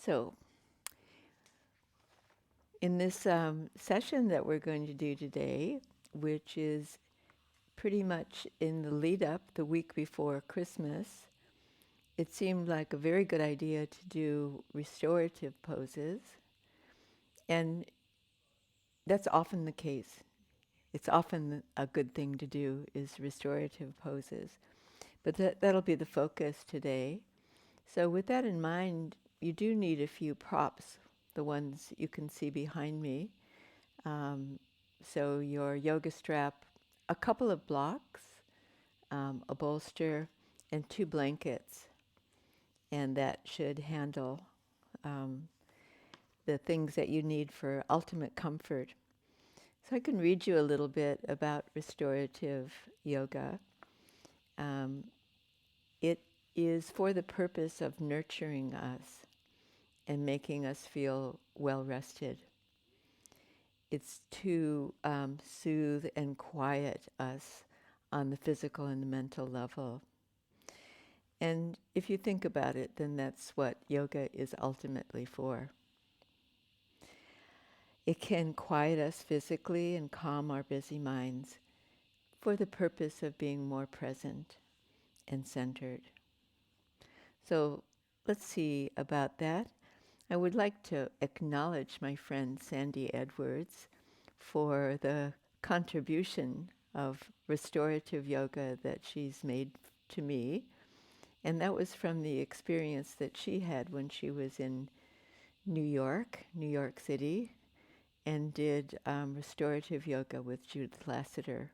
So, in this session that we're going to do today, which is pretty much in the lead up, the week before Christmas, it seemed like a very good idea to do restorative poses. And that's often the case. It's often a good thing to do is restorative poses. But that'll be the focus today. So with that in mind, you do need a few props, the ones you can see behind me. Um, so your yoga strap, a couple of blocks, a bolster, and 2 blankets. And that should handle um, the things that you need for ultimate comfort. So I can read you a little bit about restorative yoga. Um, it is for the purpose of nurturing us and making us feel well rested. It's to soothe and quiet us on the physical and the mental level. And if you think about it, then that's what yoga is ultimately for. It can quiet us physically and calm our busy minds for the purpose of being more present and centered. So let's see about that. I would like to acknowledge my friend Sandy Edwards for the contribution of restorative yoga that she's made to me. And that was from the experience that she had when she was in New York City, and did restorative yoga with Judith Lassiter.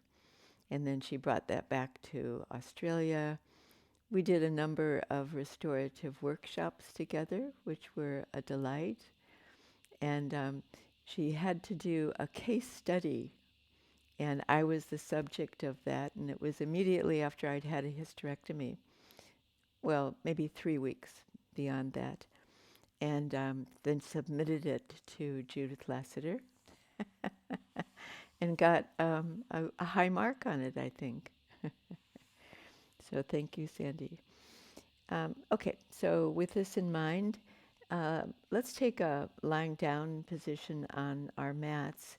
And then she brought that back to Australia. We did a number of restorative workshops together, which were a delight. And she had to do a case study, and I was the subject of that, and it was immediately after I'd had a hysterectomy. Well, maybe 3 weeks beyond that. And then submitted it to Judith Lassiter and got a high mark on it, I think. So thank you, Sandy. Okay, so with this in mind, let's take a lying down position on our mats.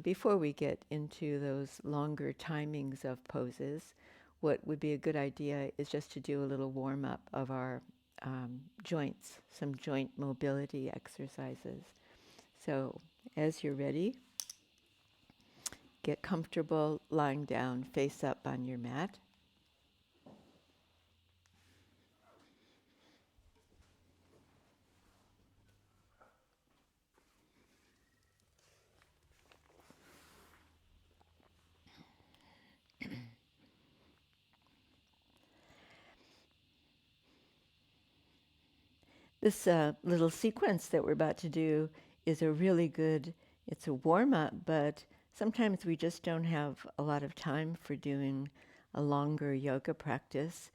Before we get into those longer timings of poses, what would be a good idea is just to do a little warm-up of our joints, some joint mobility exercises. So as you're ready, get comfortable lying down face up on your mat. This little sequence that we're about to do is a really good, it's a warm-up, but sometimes we just don't have a lot of time for doing a longer yoga practice.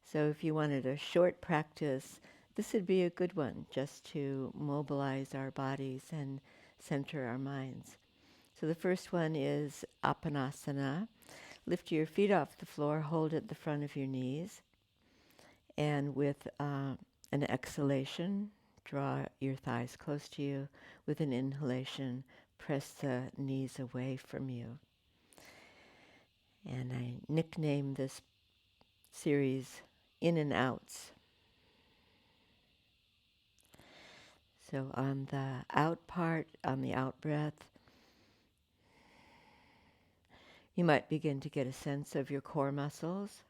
So if you wanted a short practice, this would be a good one just to mobilize our bodies and center our minds. So the first one is Apanasana. Lift your feet off the floor, hold at the front of your knees, and with an exhalation, draw your thighs close to you. With an inhalation, press the knees away from you. And I nickname this series In and Outs. So on the out part, on the out breath, you might begin to get a sense of your core muscles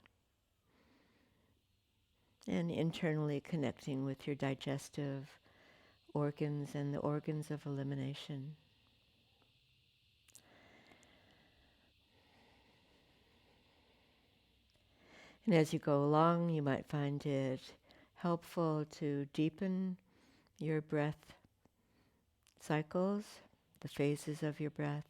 and internally connecting with your digestive organs and the organs of elimination. And as you go along, you might find it helpful to deepen your breath cycles, the phases of your breath.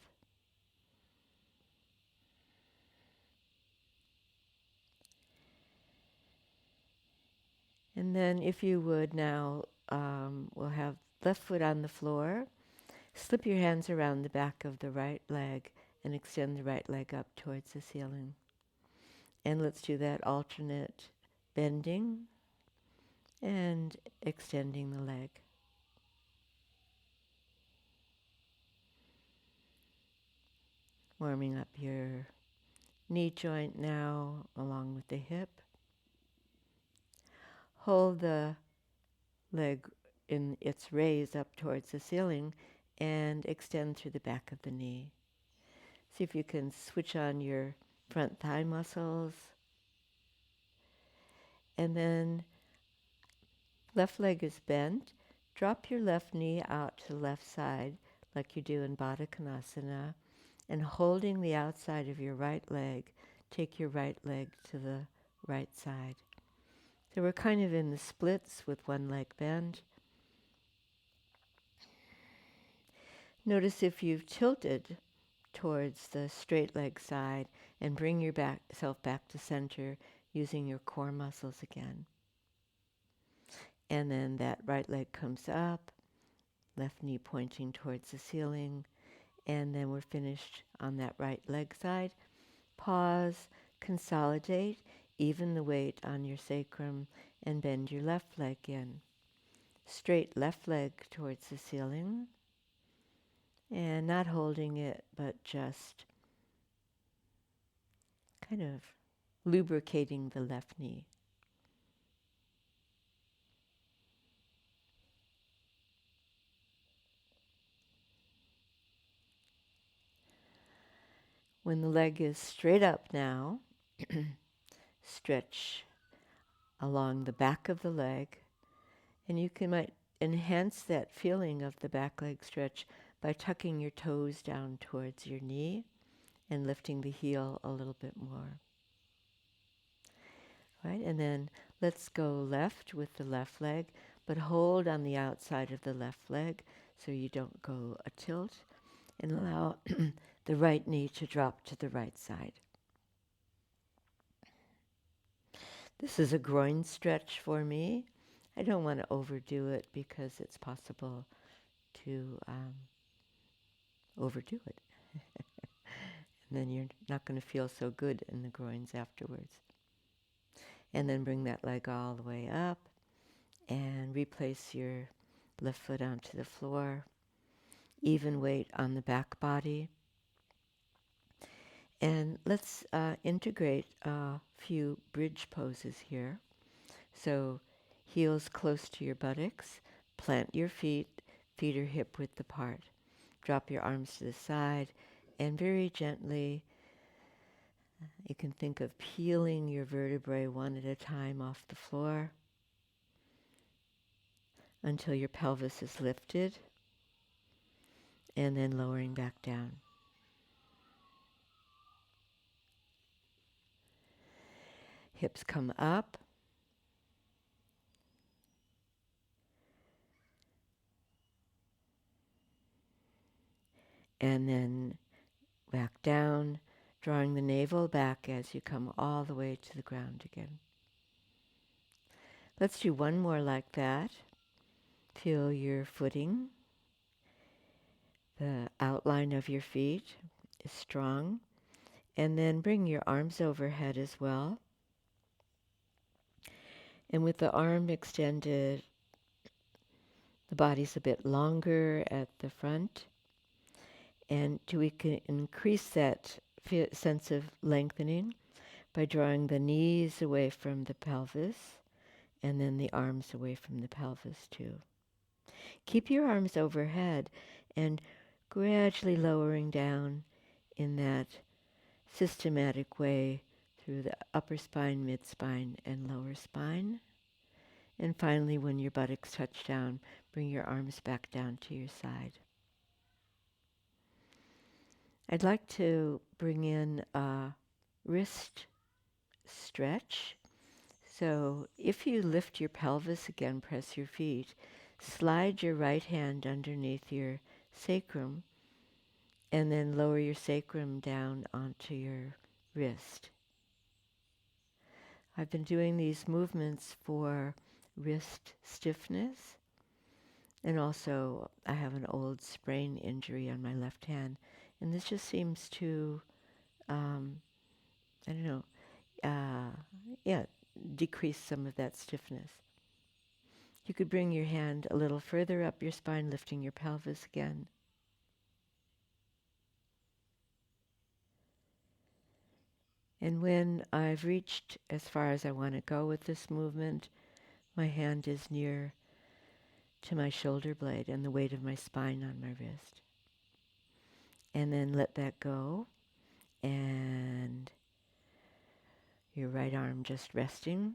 And then if you would now, we'll have left foot on the floor. Slip your hands around the back of the right leg and extend the right leg up towards the ceiling. And let's do that alternate bending and extending the leg. Warming up your knee joint now along with the hip. Hold the leg in its raise up towards the ceiling and extend through the back of the knee. See if you can switch on your front thigh muscles. And then left leg is bent. Drop your left knee out to the left side like you do in Baddha Konasana. And holding the outside of your right leg, take your right leg to the right side. So we're kind of in the splits with one leg bent. Notice if you've tilted towards the straight leg side and bring yourself back to center using your core muscles again. And then that right leg comes up, left knee pointing towards the ceiling, and then we're finished on that right leg side. Pause, consolidate, even the weight on your sacrum, and bend your left leg in. Straight left leg towards the ceiling, and not holding it, but just kind of lubricating the left knee. When the leg is straight up now, stretch along the back of the leg, and you might enhance that feeling of the back leg stretch by tucking your toes down towards your knee and lifting the heel a little bit more. Right? And then let's go left with the left leg, but hold on the outside of the left leg so you don't go a tilt, and allow the right knee to drop to the right side. This is a groin stretch for me. I don't want to overdo it because it's possible to overdo it. And then you're not going to feel so good in the groins afterwards. And then bring that leg all the way up and replace your left foot onto the floor. Even weight on the back body. And let's integrate a few bridge poses here. So heels close to your buttocks, plant your feet, feet are hip width apart. Drop your arms to the side, and very gently, you can think of peeling your vertebrae one at a time off the floor until your pelvis is lifted, and then lowering back down. Hips come up. And then back down, drawing the navel back as you come all the way to the ground again. Let's do one more like that. Feel your footing. The outline of your feet is strong. And then bring your arms overhead as well. And with the arm extended, the body's a bit longer at the front. And we can increase that sense of lengthening by drawing the knees away from the pelvis and then the arms away from the pelvis too. Keep your arms overhead and gradually lowering down in that systematic way through the upper spine, mid-spine, and lower spine. And finally, when your buttocks touch down, bring your arms back down to your side. I'd like to bring in a wrist stretch. So if you lift your pelvis again, press your feet, slide your right hand underneath your sacrum, and then lower your sacrum down onto your wrist. I've been doing these movements for wrist stiffness, and also I have an old sprain injury on my left hand, and this just seems to, I don't know, decrease some of that stiffness. You could bring your hand a little further up your spine, lifting your pelvis again. And when I've reached as far as I want to go with this movement, my hand is near to my shoulder blade and the weight of my spine on my wrist. And then let that go, and your right arm just resting.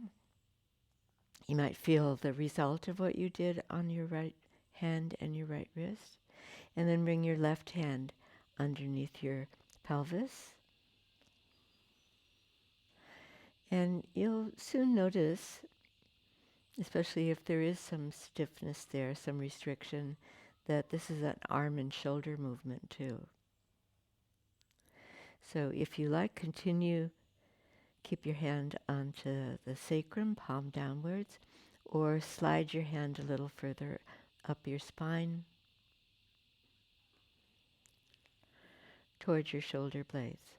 You might feel the result of what you did on your right hand and your right wrist. And then bring your left hand underneath your pelvis. And you'll soon notice, especially if there is some stiffness there, some restriction, that this is an arm and shoulder movement too. So if you like, continue, keep your hand onto the sacrum, palm downwards, or slide your hand a little further up your spine towards your shoulder blades.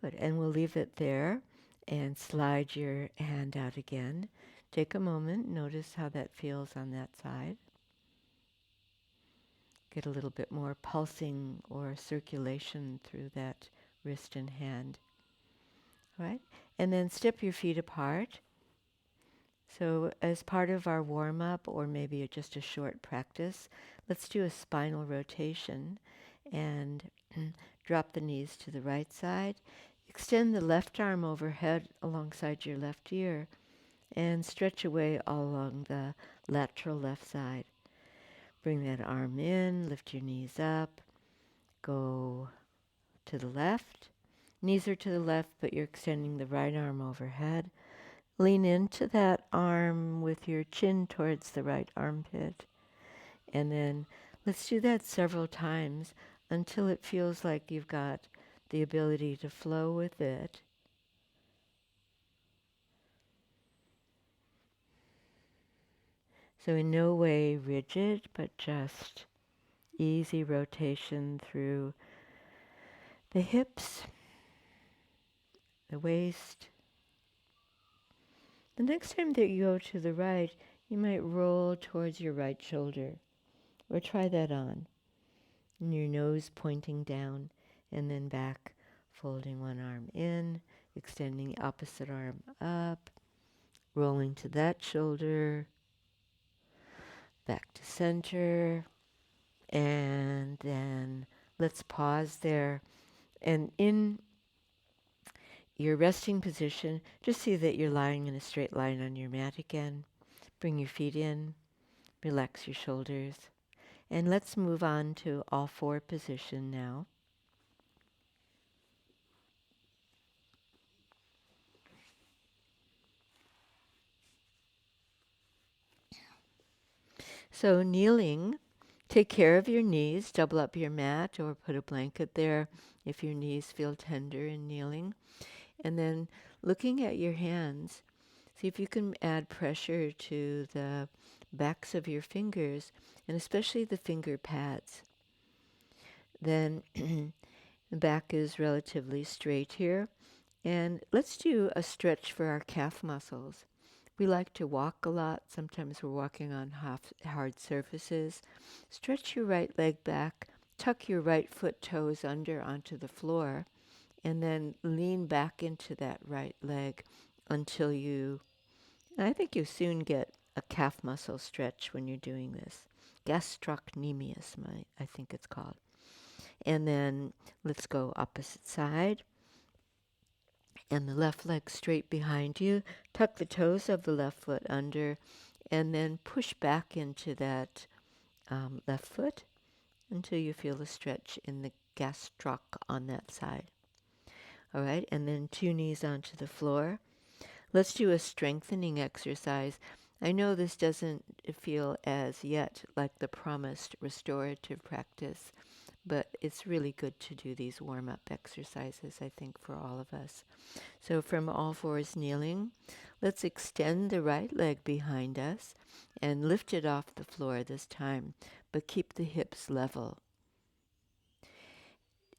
Good, and we'll leave it there and slide your hand out again. Take a moment, notice how that feels on that side. Get a little bit more pulsing or circulation through that wrist and hand. All right? And then step your feet apart. So as part of our warm-up, or maybe just a short practice, let's do a spinal rotation and drop the knees to the right side. Extend the left arm overhead alongside your left ear and stretch away all along the lateral left side. Bring that arm in, lift your knees up, go to the left. Knees are to the left, but you're extending the right arm overhead. Lean into that arm with your chin towards the right armpit. And then let's do that several times until it feels like you've got the ability to flow with it. So in no way rigid, but just easy rotation through the hips, the waist. The next time that you go to the right, you might roll towards your right shoulder, or try that on. And your nose pointing down, and then back, folding one arm in, extending the opposite arm up, rolling to that shoulder, back to center, and then let's pause there. And in your resting position, just see that you're lying in a straight line on your mat again. Bring your feet in, relax your shoulders, and let's move on to all four position now. So kneeling, take care of your knees, double up your mat or put a blanket there if your knees feel tender in kneeling. And then looking at your hands, see if you can add pressure to the backs of your fingers, and especially the finger pads. Then the back is relatively straight here. And let's do a stretch for our calf muscles. We like to walk a lot. Sometimes we're walking on hard surfaces. Stretch your right leg back, tuck your right foot toes under onto the floor, and then lean back into that right leg until I think you soon get a calf muscle stretch when you're doing this. Gastrocnemius, I think it's called. And then let's go opposite side. And the left leg straight behind you. Tuck the toes of the left foot under, and then push back into that left foot until you feel a stretch in the gastroc on that side. All right, and then two knees onto the floor. Let's do a strengthening exercise. I know this doesn't feel as yet like the promised restorative practice, but it's really good to do these warm-up exercises, I think, for all of us. So from all fours kneeling, let's extend the right leg behind us and lift it off the floor this time, but keep the hips level.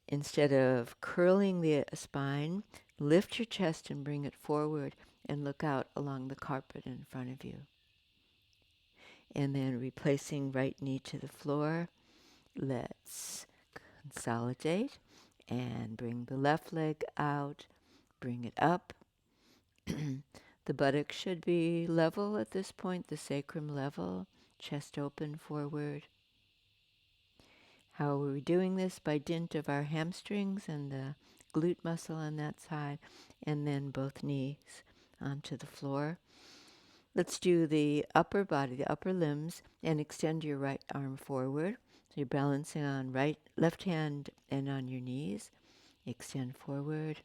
Instead of curling the spine, Lift your chest and bring it forward and look out along the carpet in front of you. And then replacing right knee to the floor. Let's consolidate and bring the left leg out. Bring it up. The buttocks should be level at this point, the sacrum level, chest open forward. How are we doing this? By dint of our hamstrings and the glute muscle on that side, and then both knees onto the floor. Let's do the upper body, the upper limbs, and extend your right arm forward. So you're balancing on left hand and on your knees. Extend forward,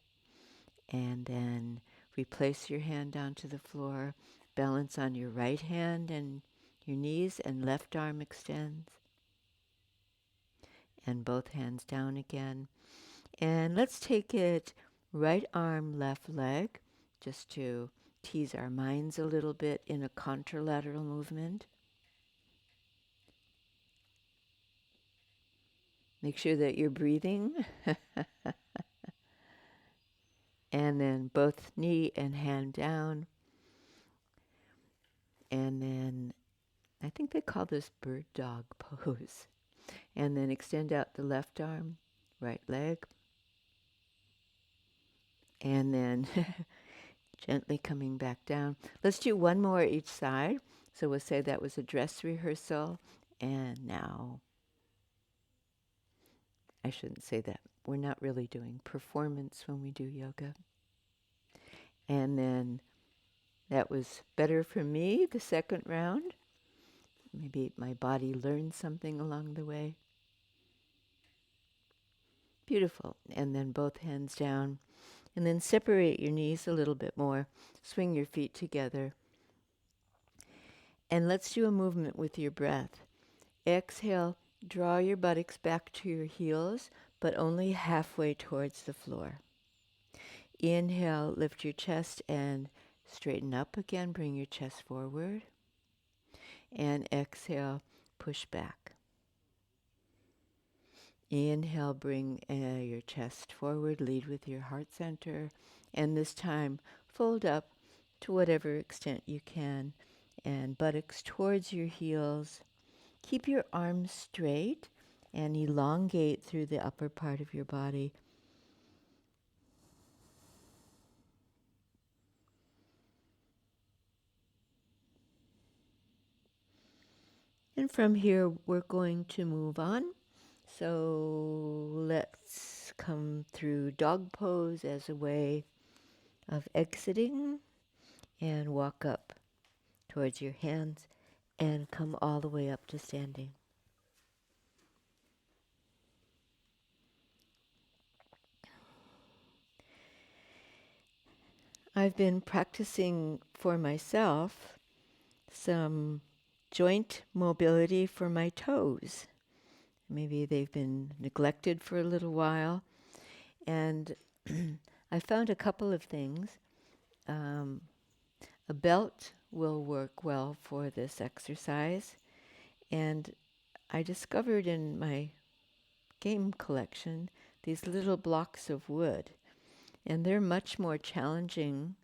and then replace your hand down to the floor. Balance on your right hand and your knees, and left arm extends. And both hands down again. And let's take it right arm, left leg, just to tease our minds a little bit in a contralateral movement. Make sure that you're breathing. And then both knee and hand down. And then I think they call this bird dog pose. And then extend out the left arm, right leg. And then gently coming back down. Let's do one more each side. So we'll say that was a dress rehearsal. And now, I shouldn't say that. We're not really doing performance when we do yoga. And then that was better for me, the second round. Maybe my body learned something along the way. Beautiful. And then both hands down. And then separate your knees a little bit more. Swing your feet together. And let's do a movement with your breath. Exhale, draw your buttocks back to your heels, but only halfway towards the floor. Inhale, lift your chest and straighten up again. Bring your chest forward. And exhale, push back. Inhale, bring your chest forward. Lead with your heart center. And this time, fold up to whatever extent you can. And buttocks towards your heels. Keep your arms straight and elongate through the upper part of your body. And from here, we're going to move on. So let's come through dog pose as a way of exiting and walk up towards your hands and come all the way up to standing. I've been practicing for myself some joint mobility for my toes. Maybe they've been neglected for a little while. And I found a couple of things. A belt will work well for this exercise. And I discovered in my game collection these little blocks of wood. And they're much more challenging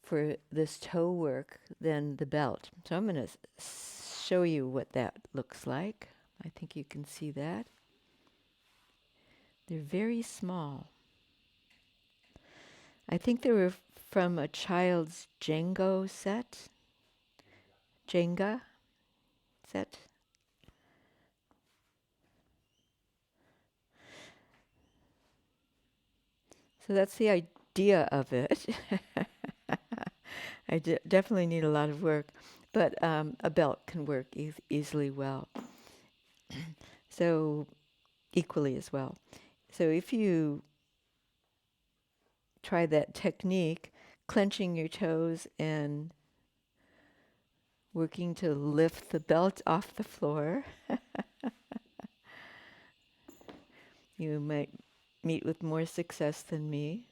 for this toe work than the belt. So I'm going to show you what that looks like. I think you can see that. They're very small. I think they were from a child's Jenga set. So that's the idea of it. I definitely need a lot of work, but a belt can work easily well. So equally as well. So if you try that technique, clenching your toes and working to lift the belt off the floor, you might meet with more success than me.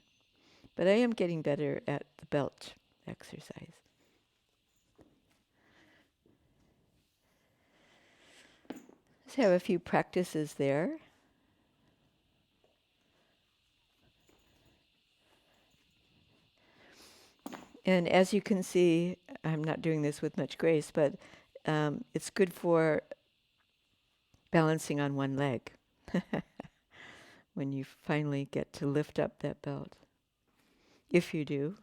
But I am getting better at the belt exercise. Let's have a few practices there. And as you can see, I'm not doing this with much grace, but it's good for balancing on one leg when you finally get to lift up that belt. If you do.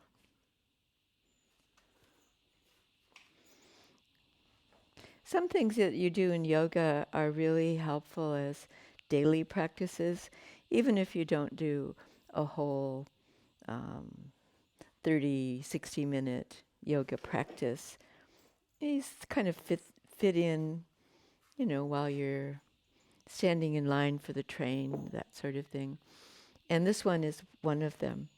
Some things that you do in yoga are really helpful as daily practices, even if you don't do a whole um, 30, 60-minute yoga practice. These kind of fit in, while you're standing in line for the train, that sort of thing. And this one is one of them.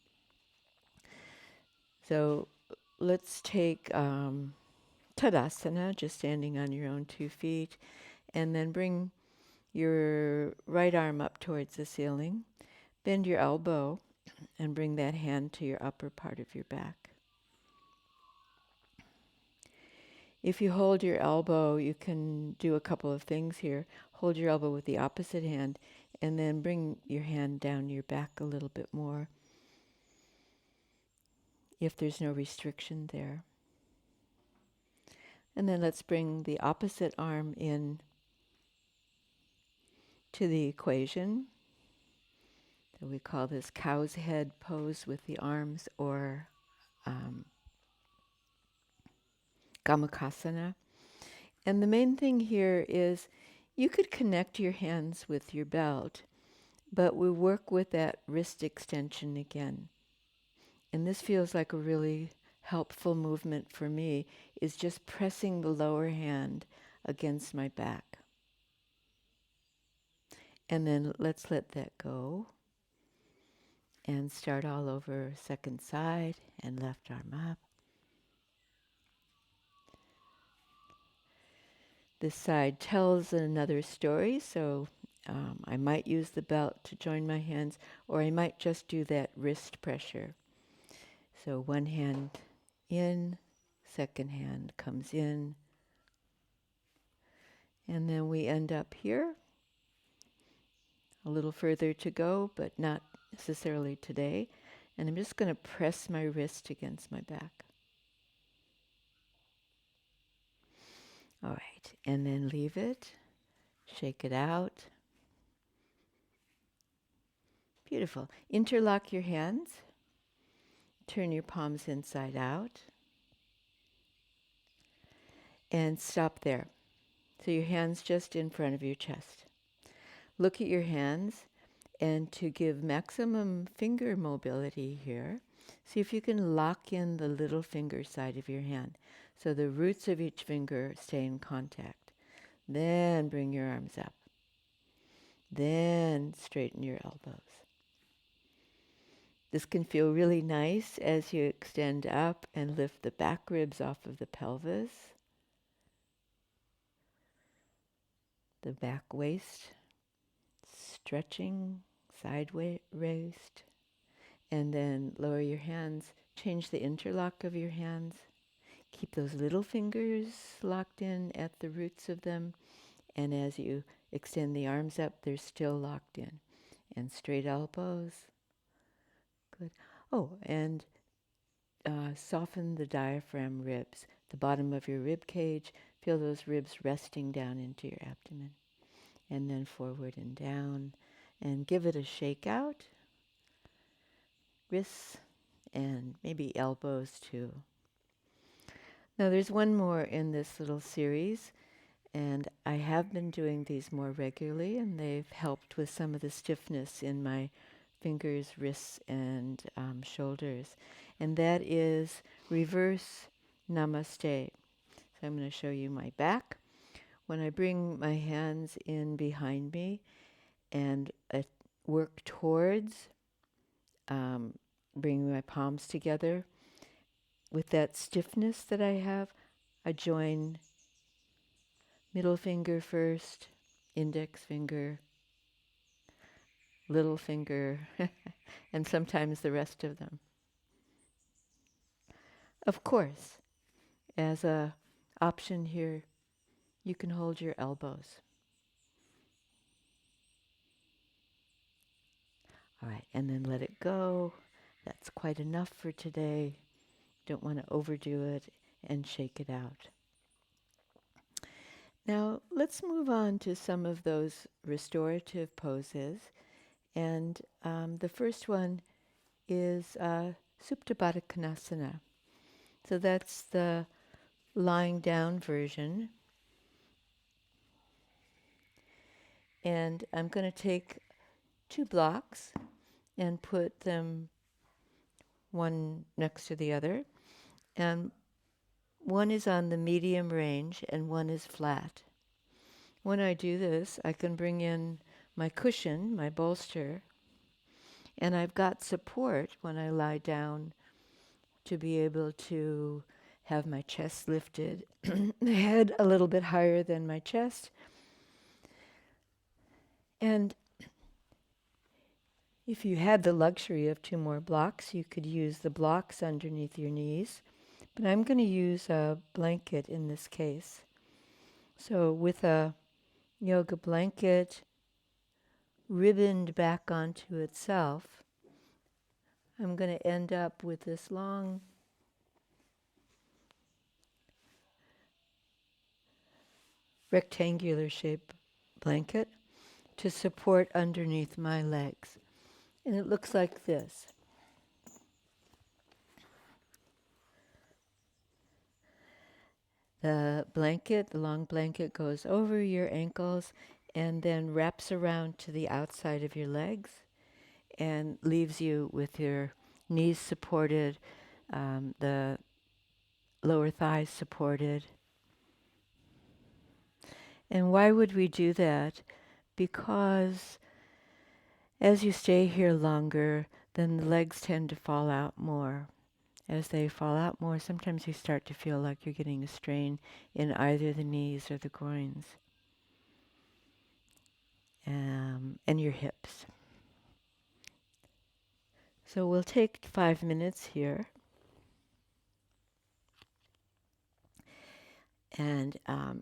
So let's take Tadasana, just standing on your own 2 feet, and then bring your right arm up towards the ceiling. Bend your elbow and bring that hand to your upper part of your back. If you hold your elbow, you can do a couple of things here. Hold your elbow with the opposite hand and then bring your hand down your back a little bit more if there's no restriction there. And then let's bring the opposite arm in to the equation. So we call this cow's head pose with the arms, or Gamakasana. And the main thing here is you could connect your hands with your belt, but we work with that wrist extension again. And this feels like a really helpful movement for me, is just pressing the lower hand against my back. And then let's let that go and start all over. Second side and left arm up. This side tells another story, so I might use the belt to join my hands, or I might just do that wrist pressure. So one hand in, second hand comes in, and then we end up here. A little further to go, but not necessarily today. And I'm just going to press my wrist against my back. All right, and then leave it. Shake it out. Beautiful. Interlock your hands. Turn your palms inside out. And stop there. So your hands just in front of your chest. Look at your hands, and to give maximum finger mobility here, see if you can lock in the little finger side of your hand so the roots of each finger stay in contact. Then bring your arms up. Then straighten your elbows. This can feel really nice as you extend up and lift the back ribs off of the pelvis, the back waist, stretching, side waist, and then lower your hands. Change the interlock of your hands. Keep those little fingers locked in at the roots of them, and as you extend the arms up, they're still locked in. And straight elbows. Good. Oh, and soften the diaphragm ribs, the bottom of your rib cage. Feel those ribs resting down into your abdomen. And then forward and down. And give it a shake out. Wrists and maybe elbows too. Now there's one more in this little series, and I have been doing these more regularly, and they've helped with some of the stiffness in my fingers, wrists, and shoulders. And that is reverse namaste. So I'm going to show you my back. When I bring my hands in behind me and work towards bringing my palms together, with that stiffness that I have, I join middle finger first, index finger, little finger, and sometimes the rest of them. Of course, as a option here, you can hold your elbows. All right, and then let it go. That's quite enough for today. Don't want to overdo it, and shake it out. Now, let's move on to some of those restorative poses. And the first one is Supta Baddha Konasana. So that's the lying down version. And I'm going to take 2 blocks and put them one next to the other. And one is on the medium range and one is flat. When I do this, I can bring in my cushion, my bolster, and I've got support when I lie down to be able to have my chest lifted, the head a little bit higher than my chest. And if you had the luxury of 2 more blocks, you could use the blocks underneath your knees. But I'm going to use a blanket in this case. So with a yoga blanket ribboned back onto itself, I'm going to end up with this long rectangular shaped blanket to support underneath my legs. And it looks like this. The blanket, the long blanket, goes over your ankles and then wraps around to the outside of your legs and leaves you with your knees supported, the lower thighs supported. And why would we do that? Because as you stay here longer, then the legs tend to fall out more. As they fall out more, sometimes you start to feel like you're getting a strain in either the knees or the groins, and your hips. So we'll take 5 minutes here. And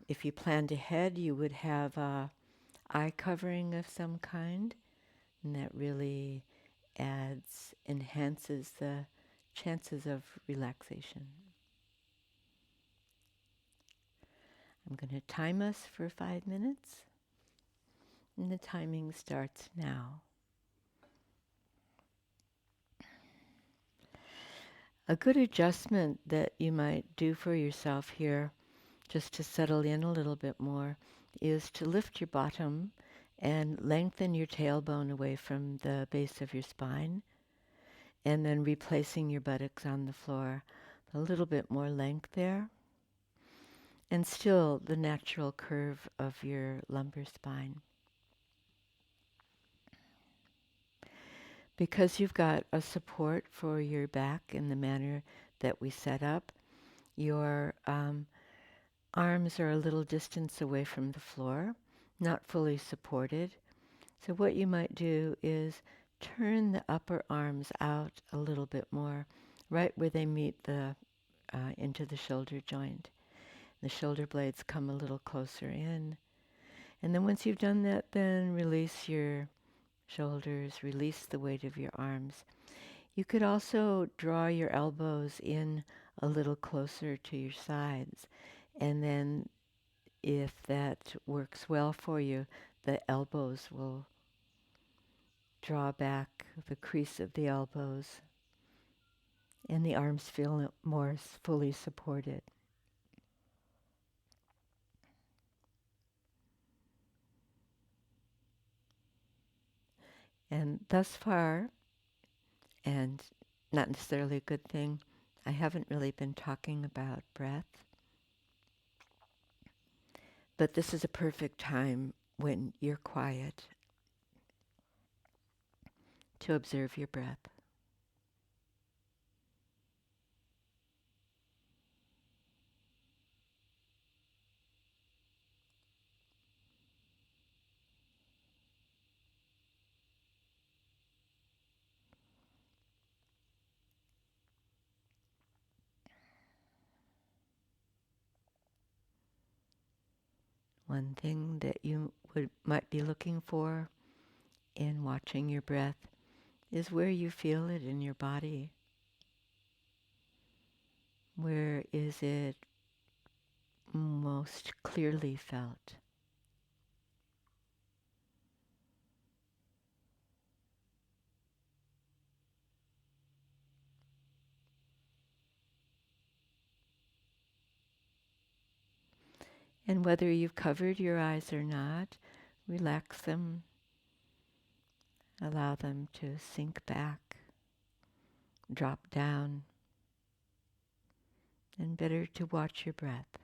if you planned ahead, you would have eye covering of some kind, and that really enhances the chances of relaxation. I'm going to time us for 5 minutes, and the timing starts now. A good adjustment that you might do for yourself here, just to settle in a little bit more, is to lift your bottom and lengthen your tailbone away from the base of your spine, and then replacing your buttocks on the floor. A little bit more length there, and still the natural curve of your lumbar spine. Because you've got a support for your back in the manner that we set up, your arms are a little distance away from the floor, not fully supported. So what you might do is turn the upper arms out a little bit more, right where they meet into the shoulder joint. The shoulder blades come a little closer in. And then once you've done that, then release your shoulders, release the weight of your arms. You could also draw your elbows in a little closer to your sides. And then if that works well for you, the elbows will draw back the crease of the elbows, and the arms feel more fully supported. And thus far, and not necessarily a good thing, I haven't really been talking about breath. But this is a perfect time when you're quiet to observe your breath. One thing that you might be looking for in watching your breath is where you feel it in your body. Where is it most clearly felt? And whether you've covered your eyes or not, relax them, allow them to sink back, drop down, and better to watch your breath.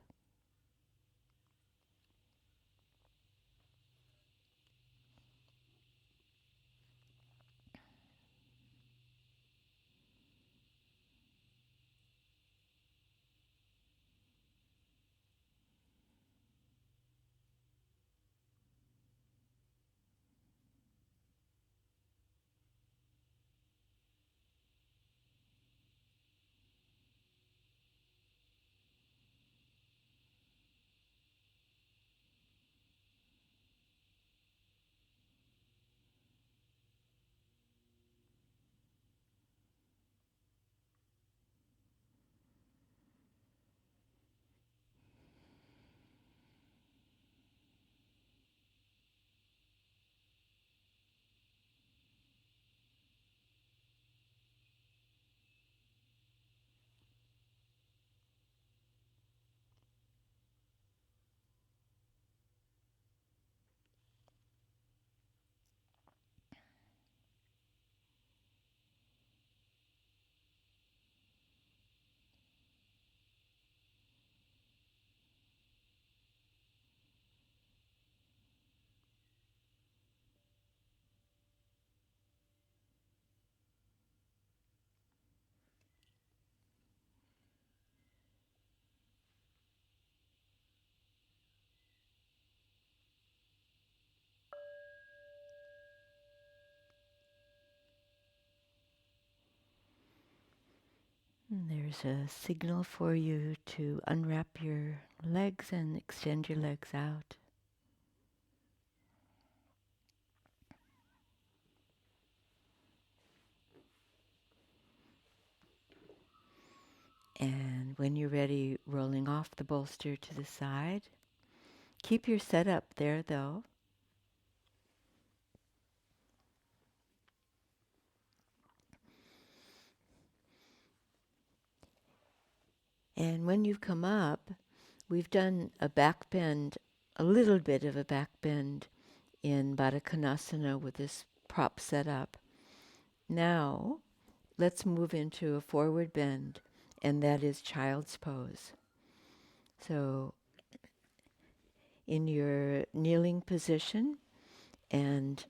And there's a signal for you to unwrap your legs and extend your legs out. And when you're ready, rolling off the bolster to the side. Keep your setup there though. And when you've come up, we've done a back bend, a little bit of a back bend in Baddha Konasana with this prop set up. Now, let's move into a forward bend, and that is child's pose. So, in your kneeling position and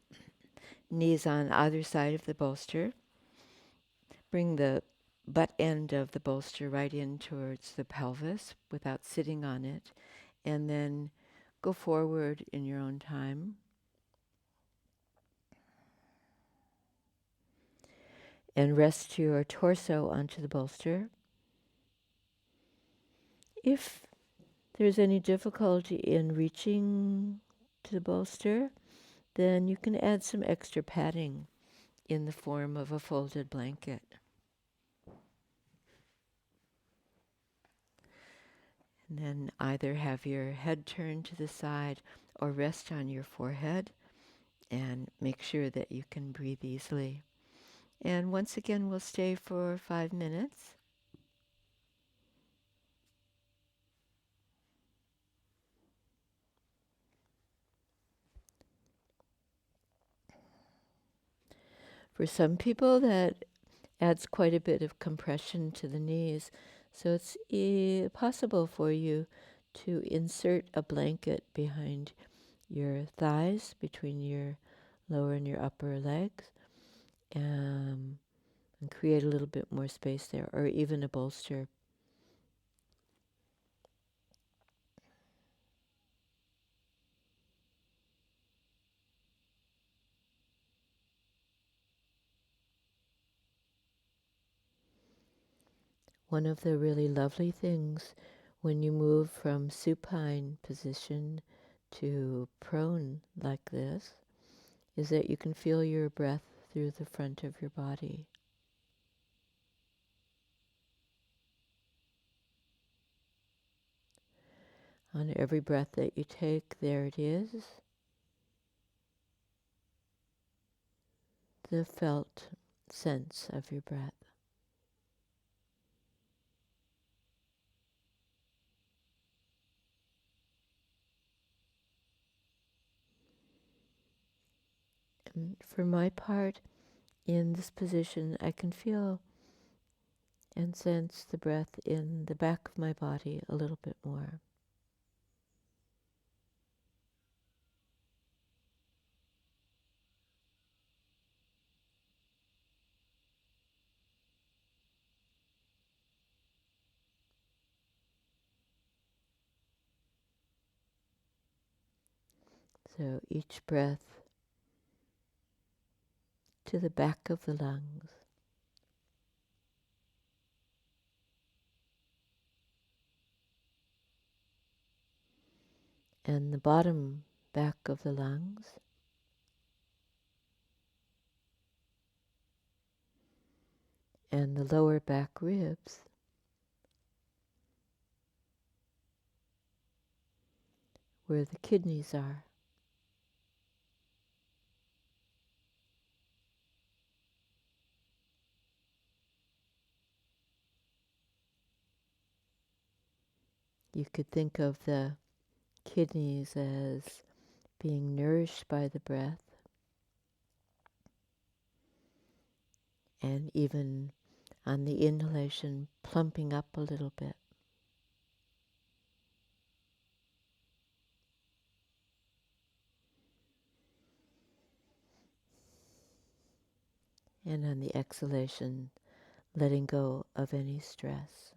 knees on either side of the bolster, bring the butt end of the bolster right in towards the pelvis without sitting on it, and then go forward in your own time. And rest your torso onto the bolster. If there's any difficulty in reaching to the bolster, then you can add some extra padding in the form of a folded blanket. And then either have your head turned to the side or rest on your forehead and make sure that you can breathe easily. And once again, we'll stay for 5 minutes. For some people, that adds quite a bit of compression to the knees. So it's possible for you to insert a blanket behind your thighs, between your lower and your upper legs, and create a little bit more space there, or even a bolster. One of the really lovely things when you move from supine position to prone like this is that you can feel your breath through the front of your body. On every breath that you take, there it is, the felt sense of your breath. And for my part, in this position, I can feel and sense the breath in the back of my body a little bit more. So each breath to the back of the lungs. And the bottom back of the lungs. And the lower back ribs. Where the kidneys are. You could think of the kidneys as being nourished by the breath, and even on the inhalation, plumping up a little bit. And on the exhalation, letting go of any stress.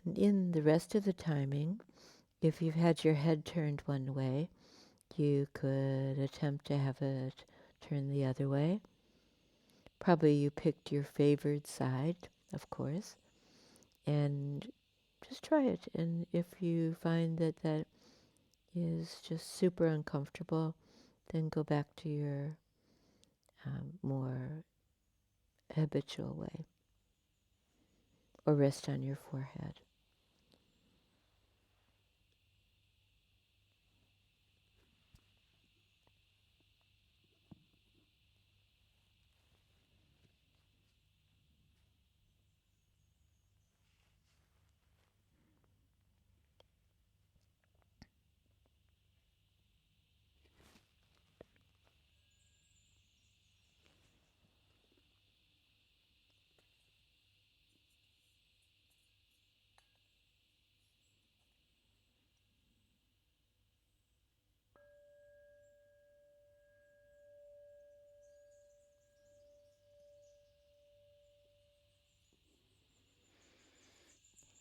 And in the rest of the timing, if you've had your head turned one way, you could attempt to have it turn the other way. Probably you picked your favored side, of course, and just try it. And if you find that that is just super uncomfortable, then go back to your more habitual way, or rest on your forehead.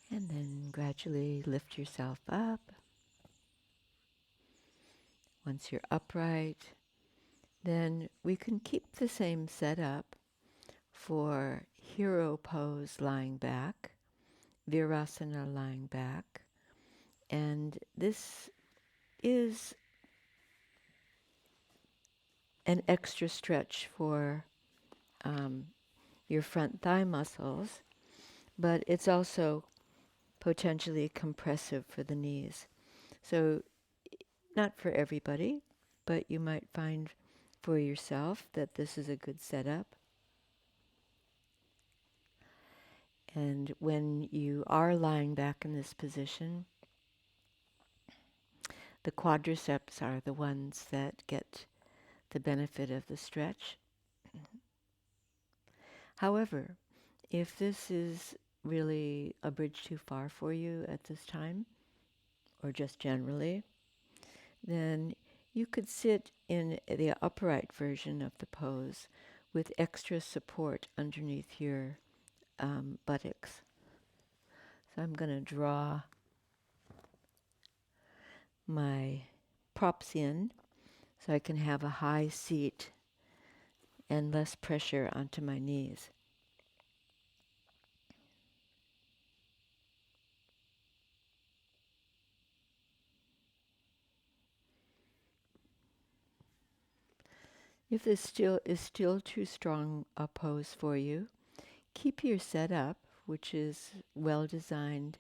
And then gradually lift yourself up. Once you're upright, then we can keep the same setup for hero pose lying back, virasana lying back. And this is an extra stretch for your front thigh muscles, but it's also potentially compressive for the knees. So not for everybody, but you might find for yourself that this is a good setup. And when you are lying back in this position, the quadriceps are the ones that get the benefit of the stretch. However, if this is really a bridge too far for you at this time, or just generally, then you could sit in the upright version of the pose with extra support underneath your buttocks. So I'm going to draw my props in so I can have a high seat and less pressure onto my knees. If this is still too strong a pose for you, keep your setup, which is well designed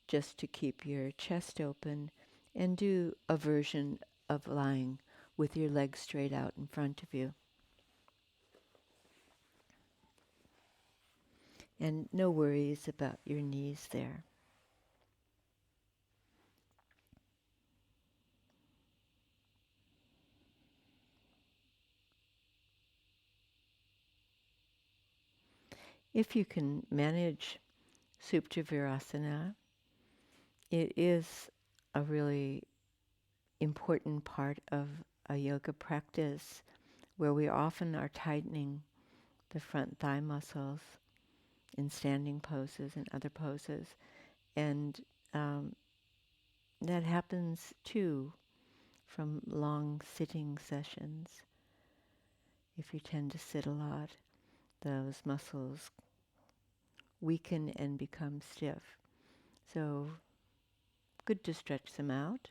just to keep your chest open, and do a version of lying with your legs straight out in front of you. And no worries about your knees there. If you can manage Supta Virasana, it is a really important part of a yoga practice where we often are tightening the front thigh muscles in standing poses and other poses. And um, that happens too from long sitting sessions. If you tend to sit a lot, those muscles weaken and become stiff. So good to stretch them out.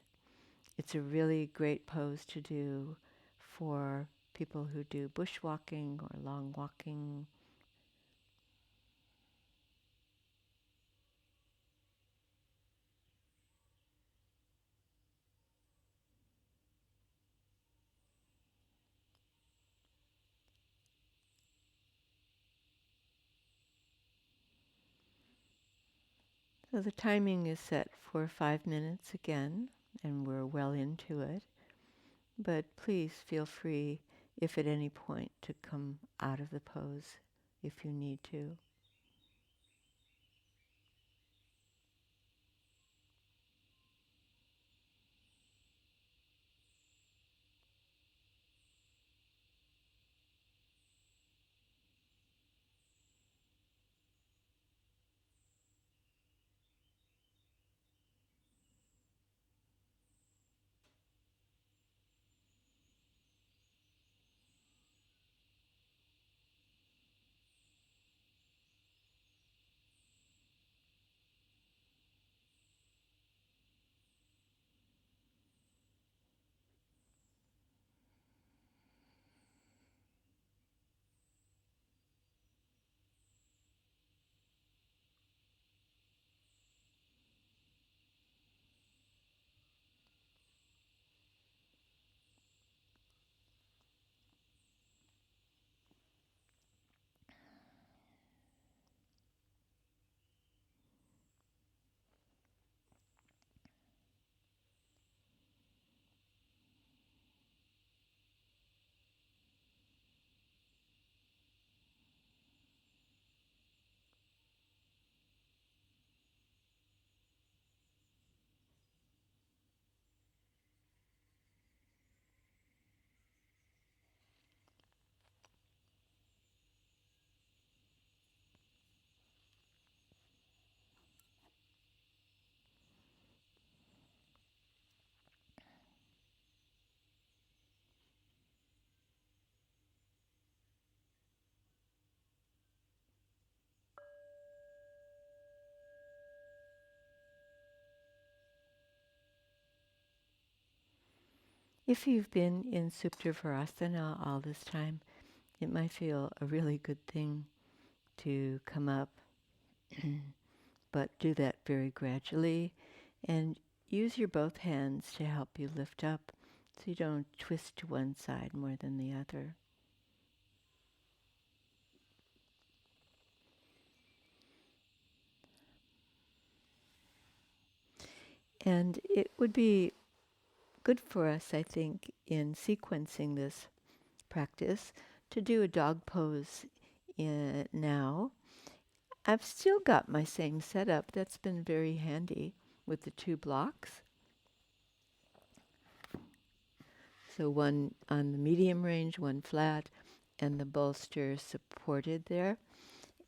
It's a really great pose to do for people who do bushwalking or long walking. So the timing is set for 5 minutes again, and we're well into it. But please feel free, if at any point, to come out of the pose if you need to. If you've been in Supta Virasana all this time, it might feel a really good thing to come up, but do that very gradually and use your both hands to help you lift up so you don't twist to one side more than the other. And it would be good for us, I think, in sequencing this practice to do a dog pose now. I've still got my same setup. That's been very handy with the 2 blocks. So one on the medium range, one flat, and the bolster supported there.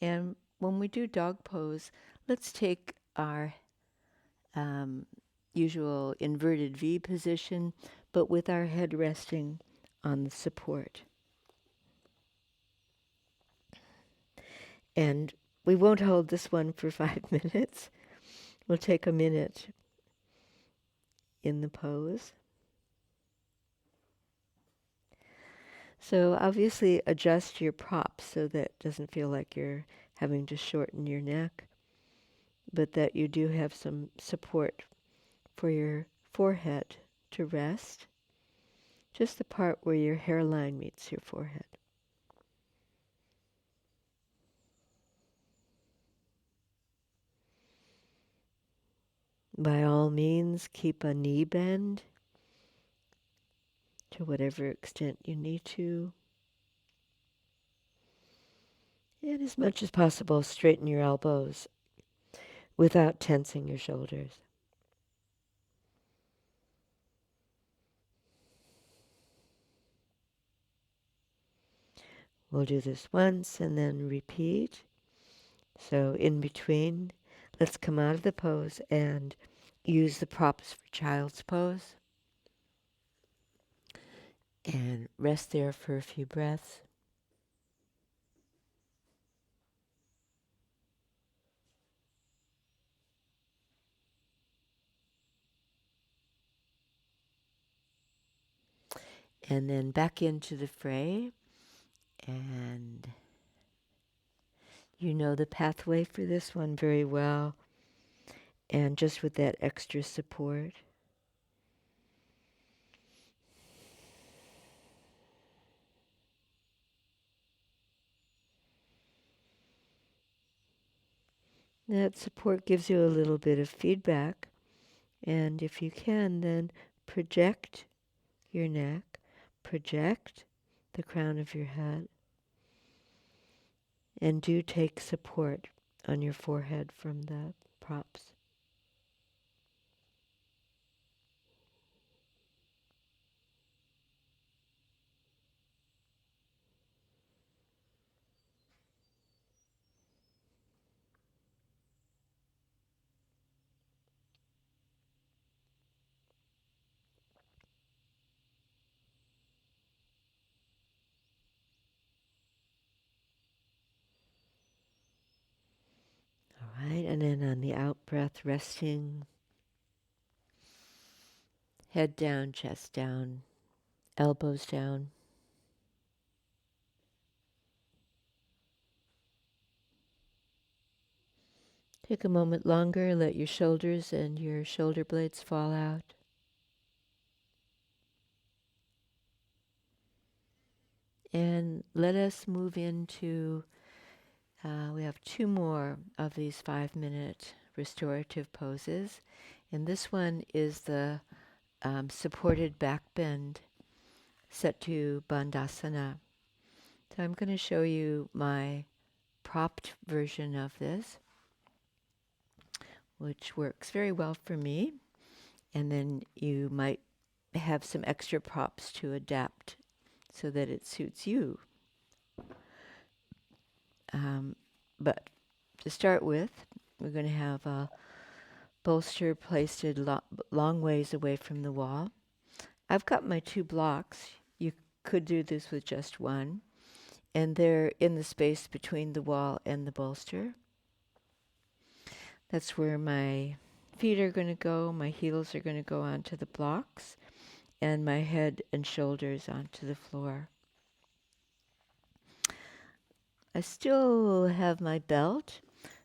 And when we do dog pose, let's take our um, usual inverted V position, but with our head resting on the support. And we won't hold this one for 5 minutes. We'll take a minute in the pose. So obviously adjust your props so that it doesn't feel like you're having to shorten your neck, but that you do have some support for your forehead to rest, just the part where your hairline meets your forehead. By all means, keep a knee bend to whatever extent you need to. And as much as possible, straighten your elbows without tensing your shoulders. We'll do this once and then repeat. So in between, let's come out of the pose and use the props for child's pose. And rest there for a few breaths. And then back into the fray. And you know the pathway for this one very well. And just with that extra support. That support gives you a little bit of feedback. And if you can, then project your neck, project the crown of your head, and do take support on your forehead from the props. All right, and then on the out breath, resting, head down, chest down, elbows down. Take a moment longer, let your shoulders and your shoulder blades fall out. And let us move into, we have 2 more of these 5-minute restorative poses. And this one is the supported back bend set to Bandhasana. So I'm going to show you my propped version of this, which works very well for me. And then you might have some extra props to adapt so that it suits you. But to start with, we're going to have a bolster placed long ways away from the wall. I've got my 2 blocks. You could do this with just one. And they're in the space between the wall and the bolster. That's where my feet are going to go. My heels are going to go onto the blocks, and my head and shoulders onto the floor. I still have my belt,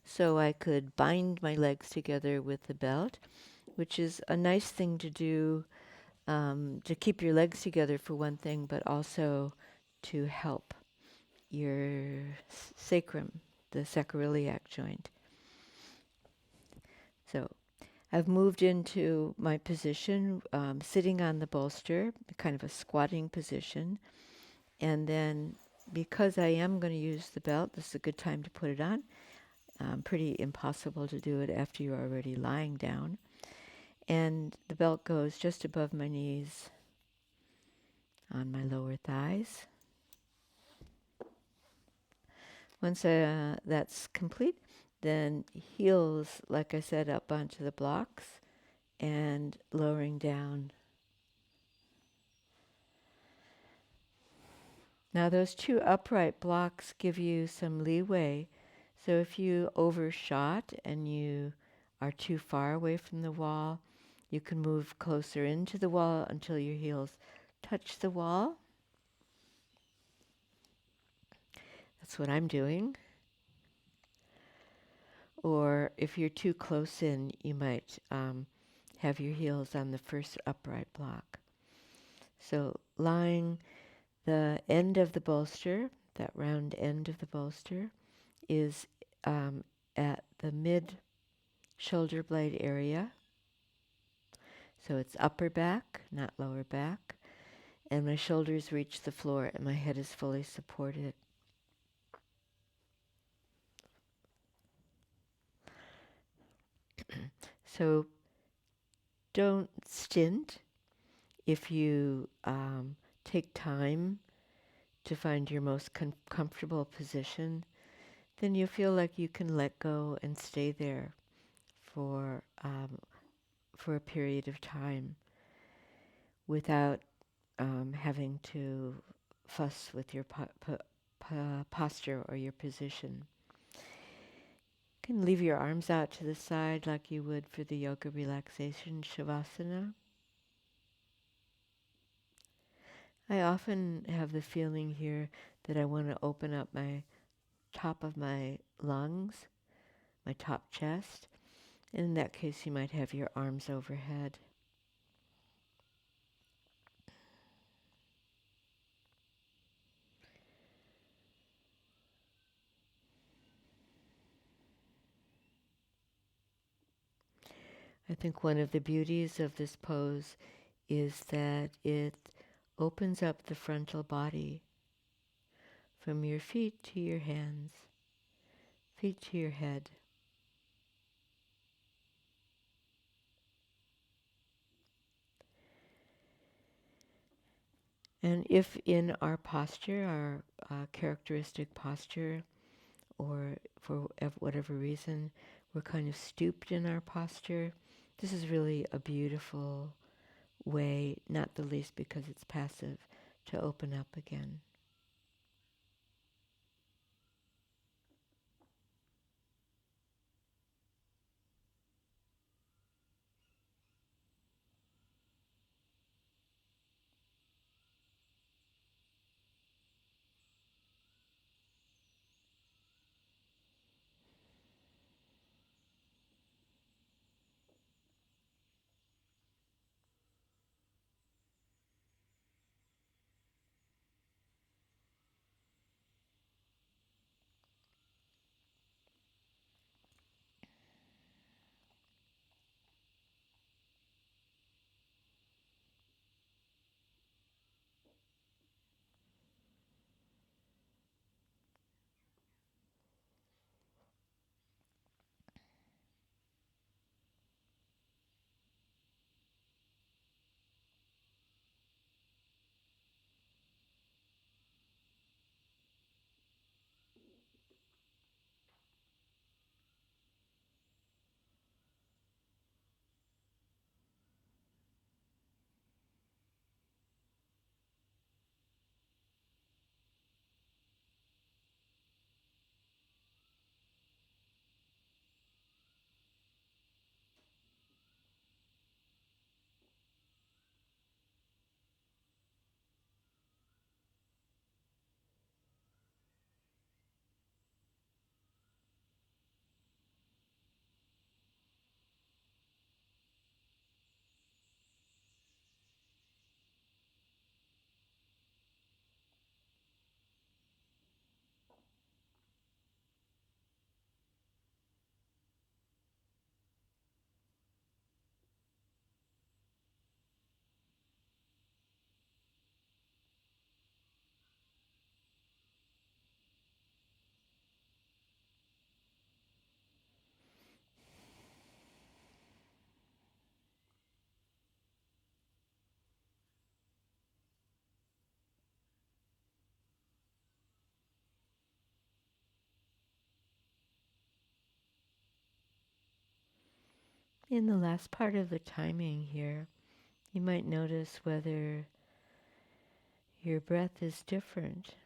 so I could bind my legs together with the belt, which is a nice thing to do to keep your legs together for one thing, but also to help your sacrum, the sacroiliac joint. So I've moved into my position, sitting on the bolster, kind of a squatting position. And then because I am going to use the belt, this is a good time to put it on. Pretty impossible to do it after you're already lying down. And the belt goes just above my knees on my lower thighs. Once that's complete, then heels, like I said, up onto the blocks and lowering down. Now those two upright blocks give you some leeway. So if you overshot and you are too far away from the wall, you can move closer into the wall until your heels touch the wall. That's what I'm doing. Or if you're too close in, you might have your heels on the first upright block. So lying the end of the bolster, that round end of the bolster, is at the mid shoulder blade area. So it's upper back, not lower back. And my shoulders reach the floor and my head is fully supported. So don't stint. If you take time to find your most comfortable position, then you feel like you can let go and stay there for a period of time without having to fuss with your posture or your position. You can leave your arms out to the side like you would for the yoga relaxation shavasana. I often have the feeling here that I want to open up my top of my lungs, my top chest. In that case, you might have your arms overhead. I think one of the beauties of this pose is that it opens up the frontal body from your feet to your hands, feet to your head. And if in our posture, our characteristic posture, or for whatever reason, we're kind of stooped in our posture, this is really a beautiful way, not the least because it's passive, to open up again. In the last part of the timing here, you might notice whether your breath is different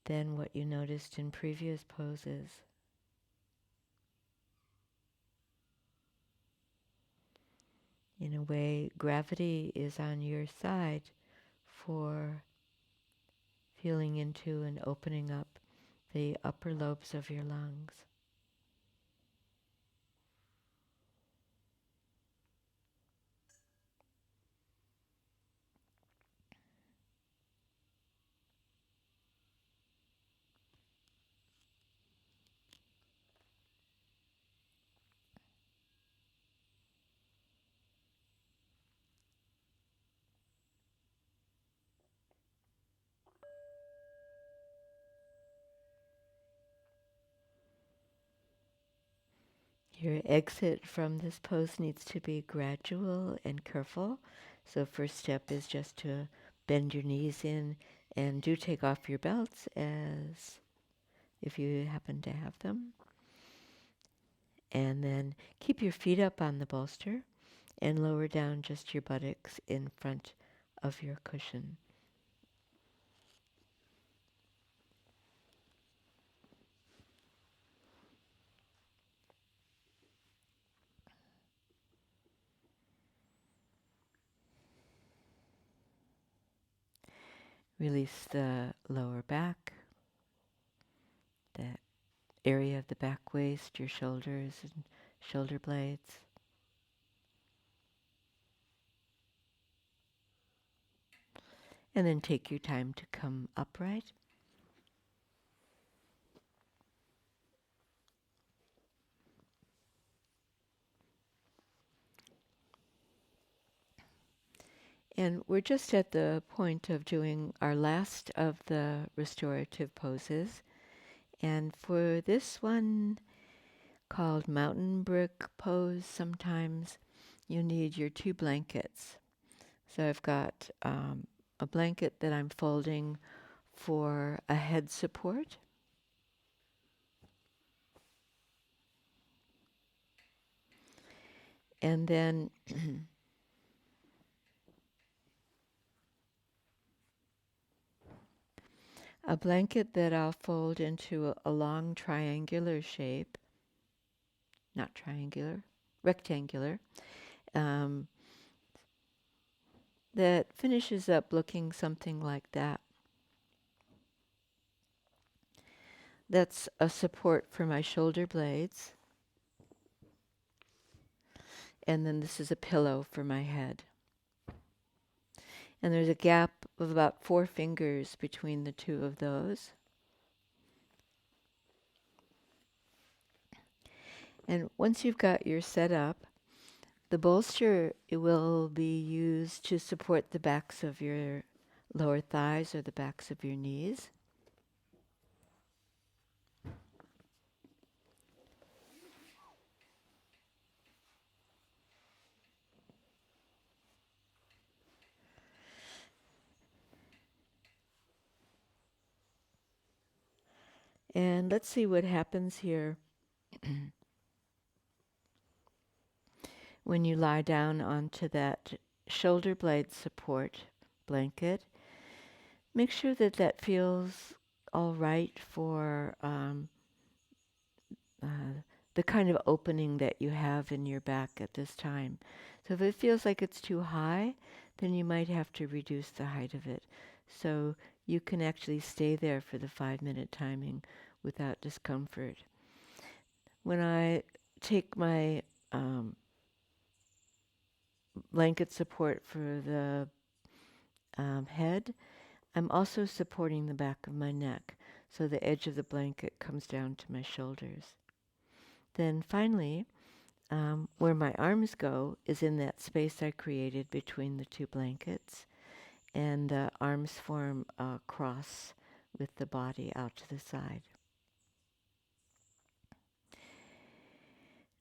than what you noticed in previous poses. In a way, gravity is on your side for feeling into and opening up the upper lobes of your lungs. Your exit from this pose needs to be gradual and careful. So first step is just to bend your knees in, and do take off your belts as if you happen to have them. And then keep your feet up on the bolster and lower down just your buttocks in front of your cushion. Release the lower back, that area of the back waist, your shoulders and shoulder blades. And then take your time to come upright. And we're just at the point of doing our last of the restorative poses. And for this one, called mountain brick pose, sometimes you need your 2 blankets. So I've got a blanket that I'm folding for a head support. And then a blanket that I'll fold into a long triangular shape, not triangular, rectangular, um, that finishes up looking something like that. That's a support for my shoulder blades. And then this is a pillow for my head. And there's a gap of about 4 fingers between the two of those. And once you've got your setup, the bolster will be used to support the backs of your lower thighs or the backs of your knees. And let's see what happens here when you lie down onto that shoulder blade support blanket. Make sure that that feels all right for the kind of opening that you have in your back at this time. So if it feels like it's too high, then you might have to reduce the height of it. So you can actually stay there for the 5-minute timing without discomfort. When I take my blanket support for the head, I'm also supporting the back of my neck, so the edge of the blanket comes down to my shoulders. Then finally, where my arms go is in that space I created between the 2 blankets, and the arms form a cross with the body out to the side.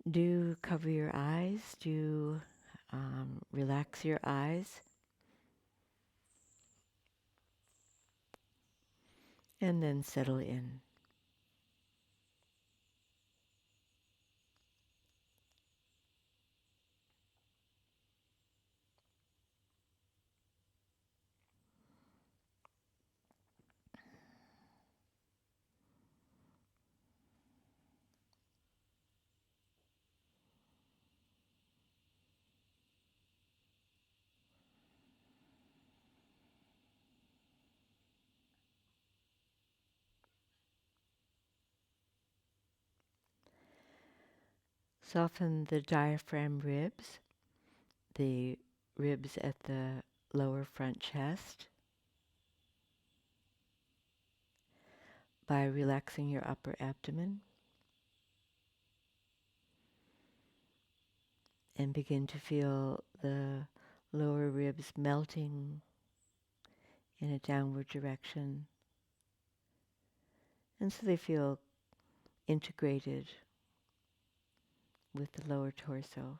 Do cover your eyes, do relax your eyes, and then settle in. Soften the diaphragm ribs, the ribs at the lower front chest, by relaxing your upper abdomen, and begin to feel the lower ribs melting in a downward direction. And so they feel integrated with the lower torso.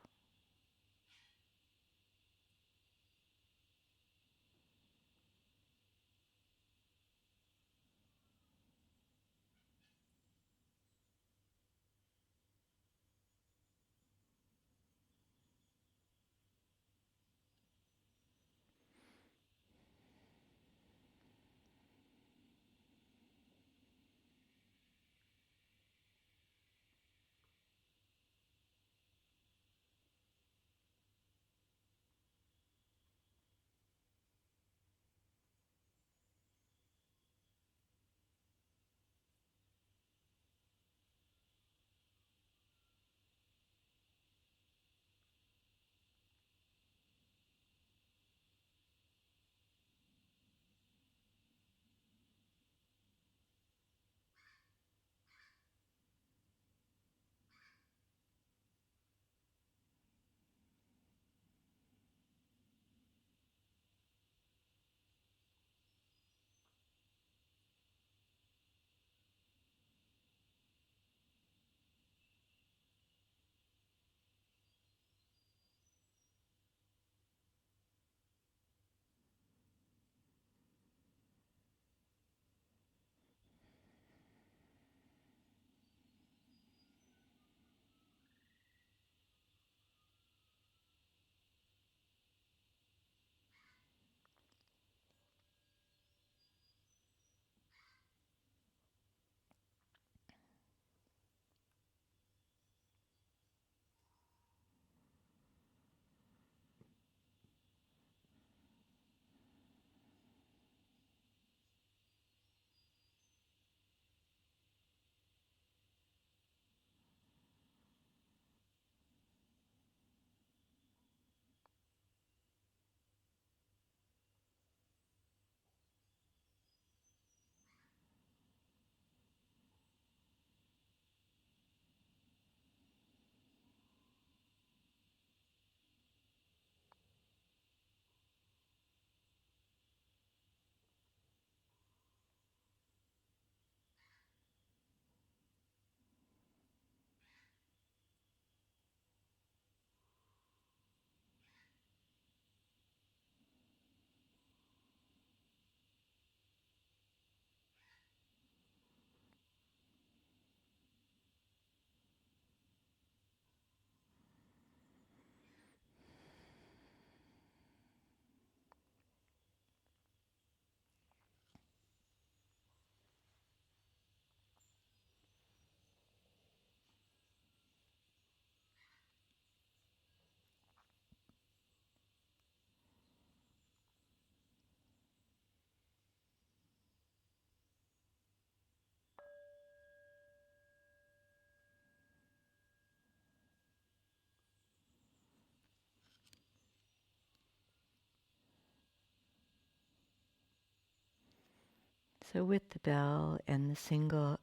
So with the bell and the signal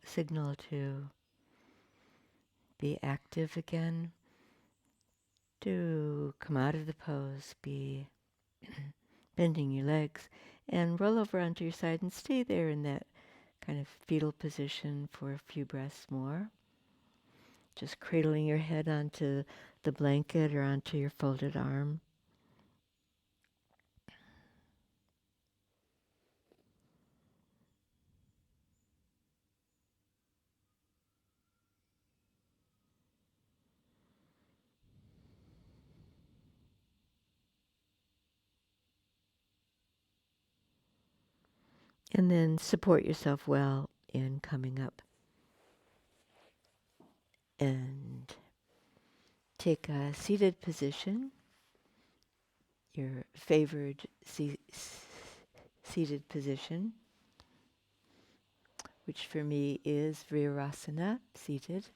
to be active again, to come out of the pose, be bending your legs, and roll over onto your side and stay there in that kind of fetal position for a few breaths more. Just cradling your head onto the blanket or onto your folded arm. And then support yourself well in coming up. And take a seated position, your favored seated position, which for me is Virasana, seated.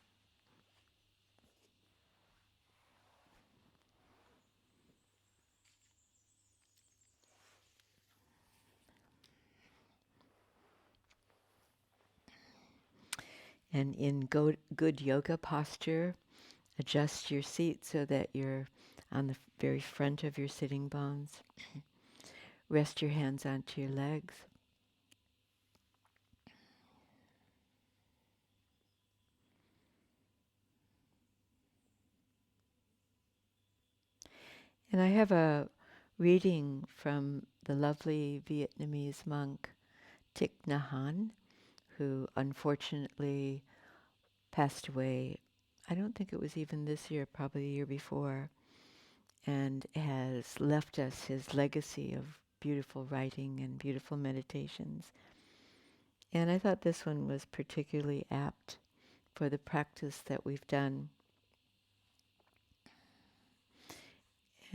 And in good yoga posture, adjust your seat so that you're on the very front of your sitting bones. Rest your hands onto your legs. And I have a reading from the lovely Vietnamese monk Thich Nhat Hanh, who unfortunately passed away. I don't think it was even this year, probably the year before, and has left us his legacy of beautiful writing and beautiful meditations. And I thought this one was particularly apt for the practice that we've done.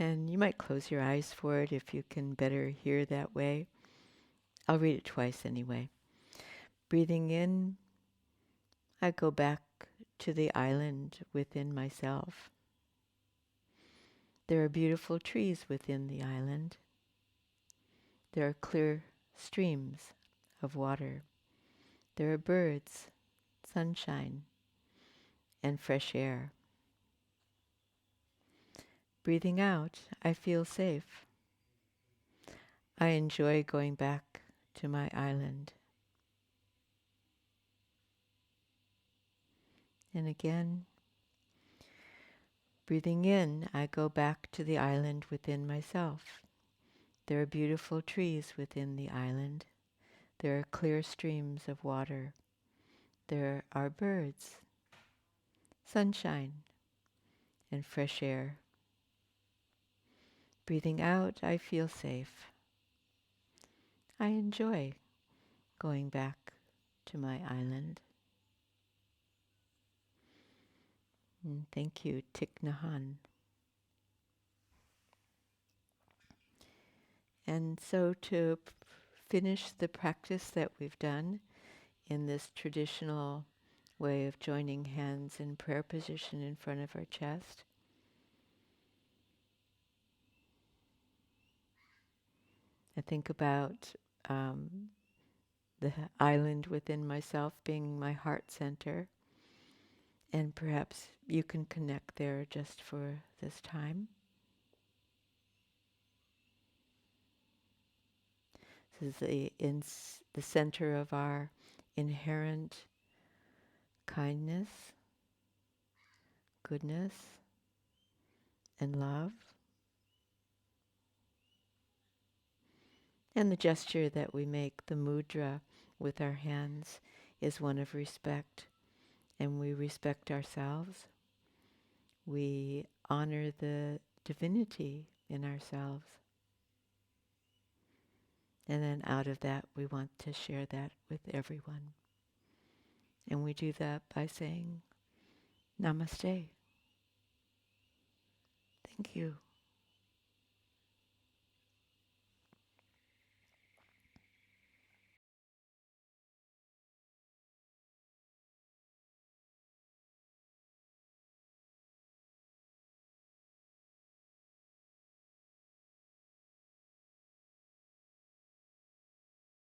And you might close your eyes for it if you can better hear that way. I'll read it twice anyway. Breathing in, I go back to the island within myself. There are beautiful trees within the island. There are clear streams of water. There are birds, sunshine, and fresh air. Breathing out, I feel safe. I enjoy going back to my island. And again, breathing in, I go back to the island within myself. There are beautiful trees within the island. There are clear streams of water. There are birds, sunshine, and fresh air. Breathing out, I feel safe. I enjoy going back to my island. And thank you, Thich Nhat Hanh. And so to finish the practice that we've done in this traditional way of joining hands in prayer position in front of our chest, I think about the island within myself being my heart center, and perhaps you can connect there just for this time. This is the center of our inherent kindness, goodness, and love. And the gesture that we make, the mudra with our hands, is one of respect. And we respect ourselves. We honor the divinity in ourselves. And then out of that, we want to share that with everyone. And we do that by saying, Namaste. Thank you.